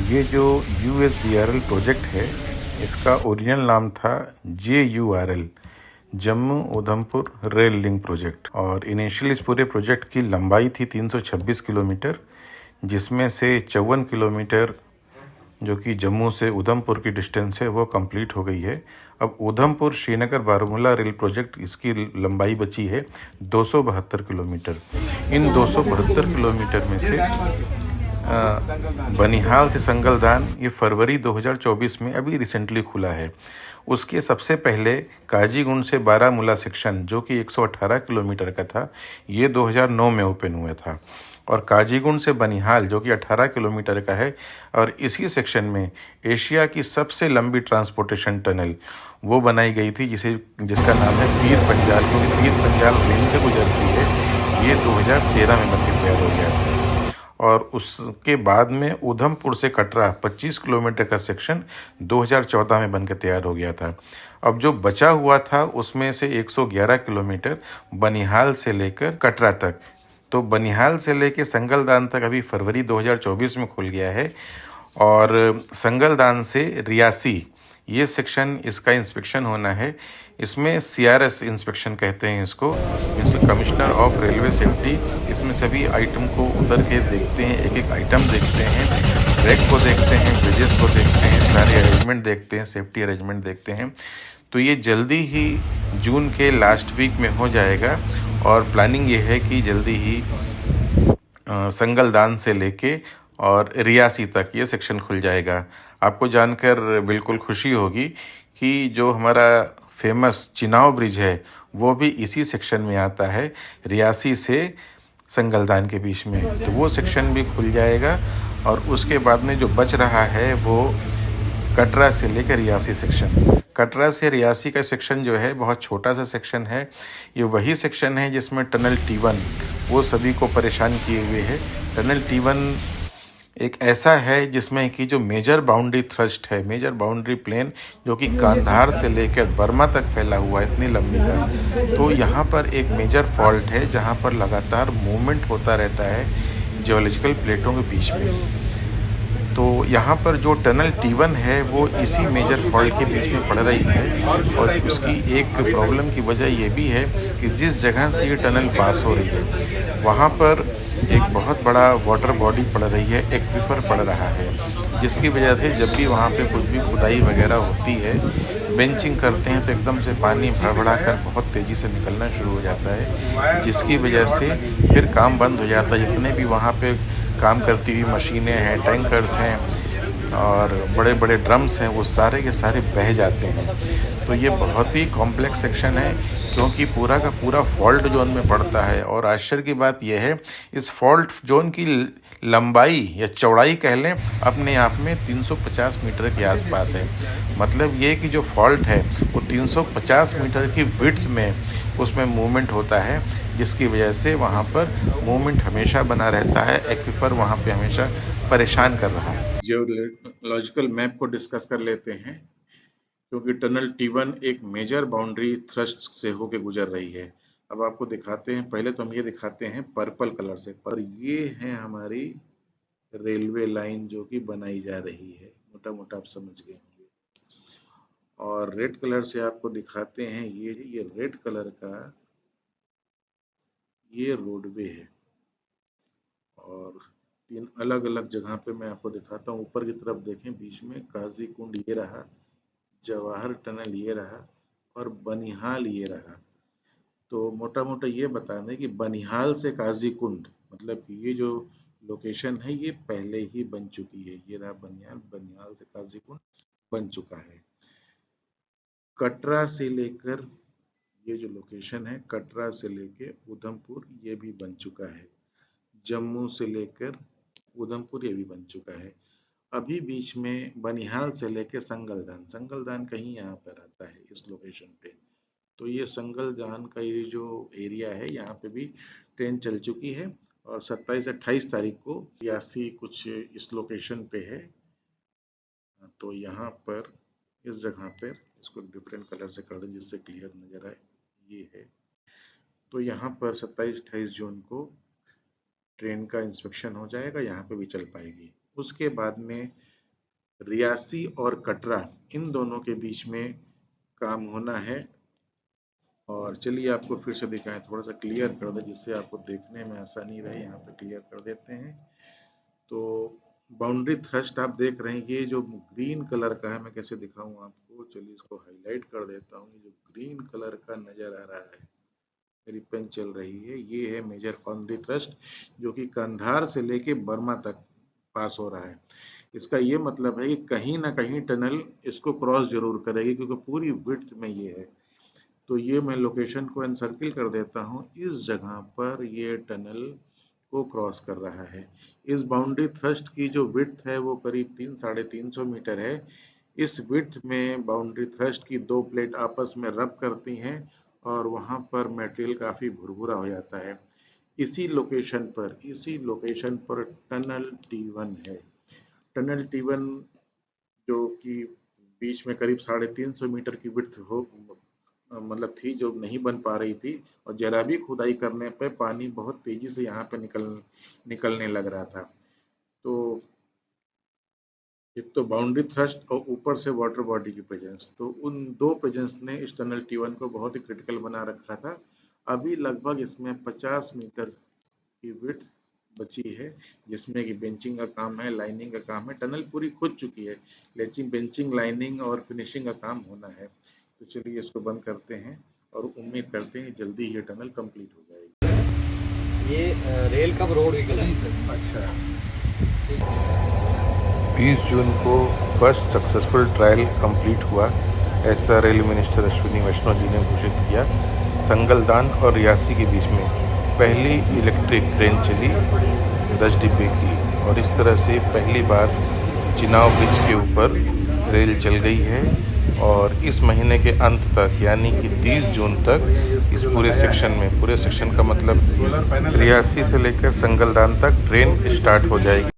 ये जो USBRL project है, इसका ओरिजिनल नाम था JURL, Jammu Udhampur rail link project. और इनिशियली इस पूरे प्रोजेक्ट की लंबाई थी 326 किलोमीटर, जिसमें से 54 किलोमीटर जो कि जम्मू से उधमपुर की डिस्टेंस है वो कंप्लीट हो गई है। अब उधमपुर श्रीनगर बारामूला रेल प्रोजेक्ट, इसकी लंबाई बची है 272 किलोमीटर। इन 272 किलोमीटर में से बनिहाल से संगलदान ये फरवरी 2024 में अभी रिसेंटली खुला है। उसके सबसे पहले काजीगुंड से बारामूला सेक्शन जो कि 118 किलोमीटर का था, ये 2009 में ओपन हुआ था। और काजीगुंड से बनिहाल जो कि 18 किलोमीटर का है, और इसी सेक्शन में एशिया की सबसे लंबी ट्रांसपोर्टेशन टनल वो बनाई गई थी, जिसका नाम है पीर पंजाल, क्योंकि पीर पंजाल रेंज से गुजरती है। ये 2013 में बनकर तैयार हो गया था। और उसके बाद में उधमपुर से कटरा 25 किलोमीटर का सेक्शन 2014 में बनकर तैयार हो गया था। अब जो बचा हुआ था उसमें से 111 किलोमीटर बनिहाल से लेकर कटरा तक, तो बनिहाल से लेकर संगलदान तक अभी फरवरी 2024 में खुल गया है। और संगलदान से रियासी ये सेक्शन, इसका इंस्पेक्शन होना है। इसमें CRS इंस्पेक्शन कहते हैं इसको, कमिश्नर ऑफ रेलवे सेफ्टी। इसमें सभी आइटम को उतर के देखते हैं, एक एक आइटम देखते हैं, ट्रैक को देखते हैं, ब्रिजेस को देखते हैं, सारे अरेंजमेंट देखते हैं, सेफ्टी अरेंजमेंट देखते हैं। तो ये जल्दी ही जून के लास्ट वीक में हो जाएगा। और प्लानिंग ये है कि जल्दी ही संगलदान से लेके और रियासी तक ये सेक्शन खुल जाएगा। आपको जानकर बिल्कुल खुशी होगी कि जो हमारा फेमस चिनाव ब्रिज है वो भी इसी सेक्शन में आता है, रियासी से संगलदान के बीच में। तो वो सेक्शन भी खुल जाएगा। और उसके बाद में जो बच रहा है वो कटरा से लेकर रियासी सेक्शन। कटरा से रियासी का सेक्शन जो है बहुत छोटा सा सेक्शन है। ये वही सेक्शन है जिसमें टनल T1 वो सभी को परेशान किए हुए है। टनल T1 एक ऐसा है जिसमें कि जो मेजर बाउंड्री थ्रस्ट है, मेजर बाउंड्री प्लेन जो कि कांधार से लेकर बर्मा तक फैला हुआ है, इतनी लंबी का। तो यहाँ पर एक मेजर फॉल्ट है जहाँ पर लगातार मूवमेंट होता रहता है जियोलॉजिकल प्लेटों के बीच में। तो यहाँ पर जो टनल T1 है वो इसी मेजर फॉल्ट के बीच में पड़ रही है। और उसकी एक प्रॉब्लम की वजह ये भी है कि जिस जगह से ये टनल पास हो रही है वहाँ पर एक बहुत बड़ा वाटर बॉडी पड़ रही है, एक्वीफर पड़ रहा है, जिसकी वजह से जब भी वहाँ पे कुछ भी खुदाई वगैरह होती है, बेंचिंग करते हैं, तो एकदम से पानी भड़बड़ा कर बहुत तेज़ी से निकलना शुरू हो जाता है, जिसकी वजह से फिर काम बंद हो जाता है। जितने भी वहाँ पे काम करती हुई मशीनें हैं, टैंकर्स हैं और बड़े बड़े ड्रम्स हैं, वो सारे के सारे बह जाते हैं। तो ये बहुत ही कॉम्प्लेक्स सेक्शन है क्योंकि पूरा का पूरा फॉल्ट जोन में पड़ता है। और आश्चर्य की बात यह है, इस फॉल्ट जोन की लंबाई या चौड़ाई कह लें अपने आप में 350 मीटर के आसपास है। मतलब ये कि जो फॉल्ट है वो 350 मीटर की विड्थ में उसमें मूवमेंट होता है, जिसकी वजह से वहाँ पर मूवमेंट हमेशा बना रहता है। एक्वीफर वहाँ पे हमेशा परेशान कर रहा है। जियोलॉजिकल मैप को डिस्कस कर लेते हैं, क्योंकि टनल T1 एक मेजर बाउंड्री थ्रस्ट से होके गुजर रही है। अब आपको दिखाते हैं, पहले तो हम ये दिखाते हैं पर्पल कलर से, पर ये है हमारी रेलवे लाइन जो कि बनाई जा रही है, मोटा मोटा आप समझ गए होंगे। और रेड कलर से आपको दिखाते हैं, ये रेड कलर का ये रोडवे है। और 3 अलग अलग जगह पे मैं आपको दिखाता हूँ। ऊपर की तरफ देखें, बीच में काजी कुंड ये रहा, जवाहर टनल ये रहा और बनिहाल ये रहा। तो मोटा मोटा ये बता दें कि बनिहाल से काजी कुंड, मतलब कि ये जो लोकेशन है ये पहले ही बन चुकी है। ये रहा बनिहाल, बनिहाल से काजी कुंड बन चुका है। कटरा से लेकर ये जो लोकेशन है, कटरा से लेकर उधमपुर ये भी बन चुका है। जम्मू से लेकर उधमपुर ये भी बन चुका है। अभी बीच में बनिहाल से लेकर संगलदान, संगलदान कहीं यहाँ पर आता है इस लोकेशन पे। तो ये संगलदान का ये जो एरिया है यहाँ पे भी ट्रेन चल चुकी है। और 27-28 तारीख को रियासी कुछ इस लोकेशन पे है। तो यहाँ पर इस जगह पर इसको डिफरेंट कलर से कर दें जिससे क्लियर नजर आए, ये है। तो यहाँ पर 27-28 जून को ट्रेन का इंस्पेक्शन हो जाएगा, यहाँ पे भी चल पाएगी। उसके बाद में रियासी और कटरा इन दोनों के बीच में काम होना है। और चलिए आपको फिर से दिखाएं, थोड़ा सा क्लियर कर दें जिससे आपको देखने में आसानी रहे। यहाँ पे क्लियर कर देते हैं। तो बाउंड्री थ्रस्ट आप देख रहे हैं, ये जो ग्रीन कलर का है, मैं कैसे दिखाऊं आपको, चलिए इसको हाईलाइट कर देता हूँ। ये जो ग्रीन कलर का नजर आ रहा है, मेरी पेन चल रही है, ये है मेजर बाउंड्री थ्रस्ट, जो कि कंधार से लेके बर्मा तक पास हो रहा है। इसका ये मतलब है कि कहीं ना कहीं टनल इसको क्रॉस जरूर करेगी, क्योंकि पूरी विड्थ में ये है। तो ये मैं लोकेशन को एनसर्किल कर देता हूँ, इस जगह पर ये टनल को क्रॉस कर रहा है। इस बाउंड्री थ्रस्ट की जो विड्थ है वो करीब 300-350 मीटर है। इस विड्थ में बाउंड्री थ्रस्ट की दो प्लेट आपस में रब करती हैं और वहां पर मटेरियल काफी भुरभुरा हो जाता है। इसी लोकेशन पर टनल T1 है। टनल T1 जो कि बीच में करीब 350 मीटर की विड्थ हो, मतलब थी, जो नहीं बन पा रही थी, और जरा भी खुदाई करने पे पानी बहुत तेजी से यहाँ पे निकलने लग रहा था। तो एक तो बाउंड्री थ्रस्ट और ऊपर से वाटर बॉडी की प्रेजेंस, तो उन दो प्रेजेंस ने इस टनल T1 को बहुत ही क्रिटिकल बना रखा था। अभी लगभग इसमें 50 मीटर की विड्थ बची है, जिसमें कि बेंचिंग का काम है, लाइनिंग का काम है। टनल पूरी खुद चुकी है, लेकिन बेंचिंग, लाइनिंग और फिनिशिंग का काम होना है। तो चलिए इसको बंद करते हैं और उम्मीद करते हैं जल्दी ये टनल कंप्लीट हो जाएगी। ये रेल कब रोड निकला है? अच्छा, 20 जून को फर्स्ट सक्सेसफुल ट्रायल कंप्लीट हुआ, ऐसा रेल मिनिस्टर अश्विनी वैष्णव जी ने घोषित किया। संगलदान और रियासी के बीच में पहली इलेक्ट्रिक ट्रेन चली 10 डिब्बे की, और इस तरह से पहली बार चिनाव ब्रिज के ऊपर रेल चल गई है। और इस महीने के अंत तक, यानी कि 30 जून तक, इस पूरे सेक्शन में, पूरे सेक्शन का मतलब रियासी से लेकर संगलदान तक ट्रेन स्टार्ट हो जाएगी।